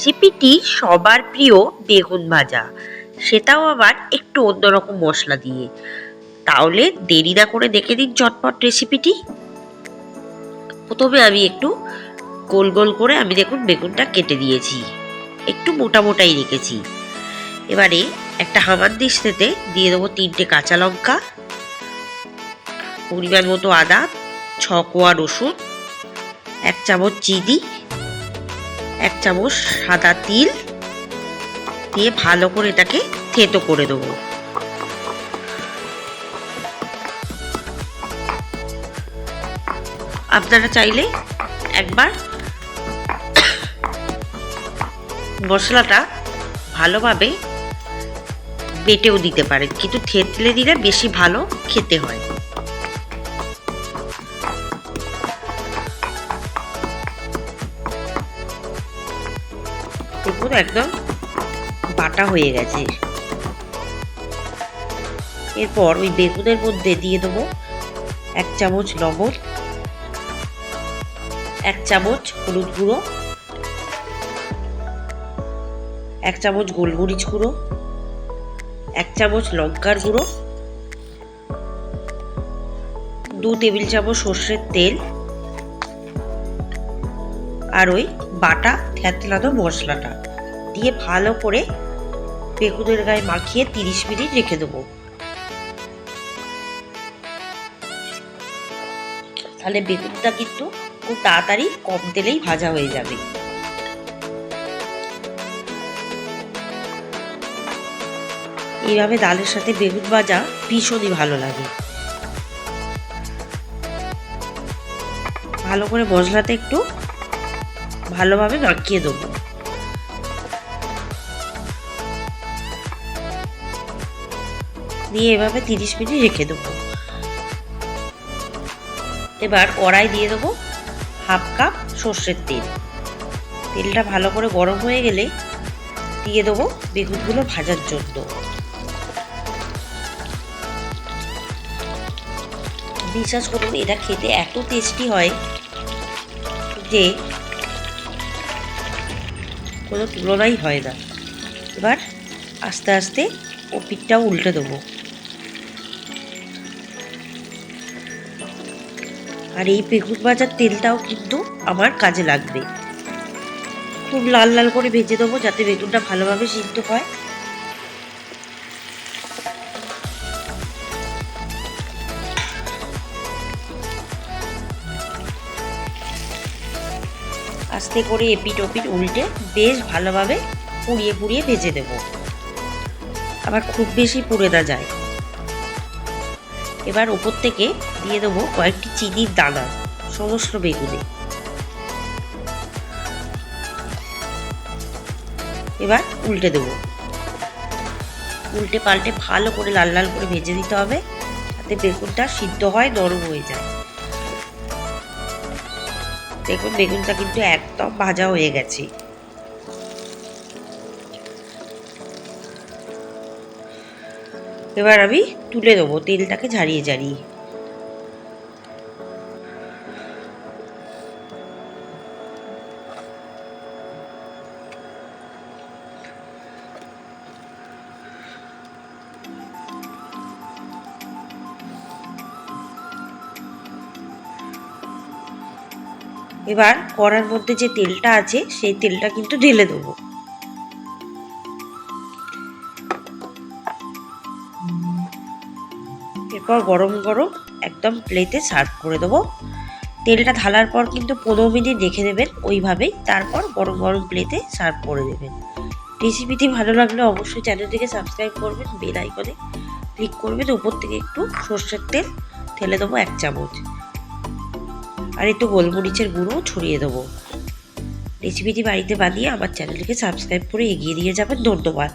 রেসিপিটি সবার প্রিয় বেগুন ভাজা, সেটাও আবার একটু অন্যরকম মশলা দিয়ে। তাহলে দেরি না করে দেখে দিন ঝটপট রেসিপিটি। প্রথমে আমি একটু গোল গোল করে দেখুন বেগুনটা কেটে দিয়েছি, একটু মোটা মোটাই রেখেছি। এবারে একটা হামানদিস্তাতে দিয়ে দেবো 3টে কাঁচা লঙ্কা, পরিমাণ মতো আদা, 6 কোয়া রসুন, 1 চামচ চিনি, 1 চামচ সাদা তিল দিয়ে ভালো করে এটাকে থেতো করে দেবো। আপনারা চাইলে একবার মশলাটা ভালোভাবে বেটেও দিতে পারেন, কিন্তু থেতলে দিলে বেশি ভালো খেতে হয়। দেখুন একদম বাটা হয়ে গেছে। এরপর ওই বেগুনের মধ্যে দিয়ে দেবো 1 চামচ লবণ, 1 চামচ হলুদ গুঁড়ো, 1 চামচ গোলমরিচ গুঁড়ো, 1 চামচ লঙ্কার গুঁড়ো, 2 টেবিল চামচ সর্ষের তেল, আর ওই বাটা থেতলানো মশলাটা দিয়ে ভালো করে বেগুনের গায়ে মাখিয়ে 30 মিনিট রেখে দেবো। তাহলে বেগুনটা কিন্তু খুব তাড়াতাড়ি কম তেলেই ভাজা হয়ে যাবে। এইভাবে ডালের সাথে বেগুন ভাজা ভীষণই ভালো লাগে। ভালো করে মশলাতে একটু ভালোভাবে মাখিয়ে দেবো। দিয়ে এভাবে 30 মিনিট রেখে দেবো। এবার কড়াই দিয়ে দেবো 1/2 কাপ সর্ষের তেল। তেলটা ভালো করে গরম হয়ে গেলে দিয়ে দেবো বেগুনগুলো ভাজার জন্য। বিশ্বাস করুন এটা খেতে এত টেস্টি হয় যে কোনো তুলনাই হয় না। এবার আস্তে আস্তে ও পিঠটাও উল্টে দেবো। আর এই বেগুন ভাজার তেলটাও কিন্তু আমার কাজে লাগবে। খুব লাল লাল করে ভেজে দেবো যাতে বেগুনটা ভালোভাবে সিদ্ধ হয়। আস্তে করে এপিট ওপিট উল্টে বেশ ভালোভাবে পুড়িয়ে পুড়িয়ে ভেজে দেব, আবার খুব বেশি পুড়ে না যায়। এবার ওপর থেকে দিয়ে দেবো কয়েকটি চিনির দানা সমস্ত বেগুনে। এবার উল্টে দেবো, উল্টে পাল্টে ভালো করে লাল লাল করে ভেজে দিতে হবে যাতে বেগুনটা সিদ্ধ হয়, নরম হয়ে যায়। দেখুন বেগুনটা কিন্তু একদম ভাজা হয়ে গেছে। এবার আমি তুলে দেবো তেলটাকে ঝারিয়ে ঝারিয়ে। এবার কড়ার মধ্যে যে তেলটা আছে সেই তেলটা কিন্তু ঢেলে দেবো। এরপর গরম গরম একদম প্লেটে সার্ভ করে দেবো। তেলটা ঢালার পর কিন্তু 15 মিনিট রেখে দেবেন ওইভাবেই, তারপর গরম গরম প্লেটে সার্ভ করে দেবেন। রেসিপিটি ভালো লাগলে অবশ্যই চ্যানেলটিকে সাবস্ক্রাইব করবেন, বেল আইকনে ক্লিক করবেন, উপর থেকে একটু সর্ষের তেল ঢেলে দেবো 1 চামচ, আর একটু গোলমরিচের গুঁড়ো ছড়িয়ে দেবো। রেসিপিটি বাড়িতে বানিয়ে আমার চ্যানেলটিকে সাবস্ক্রাইব করে এগিয়ে দিয়ে যাবেন। ধন্যবাদ।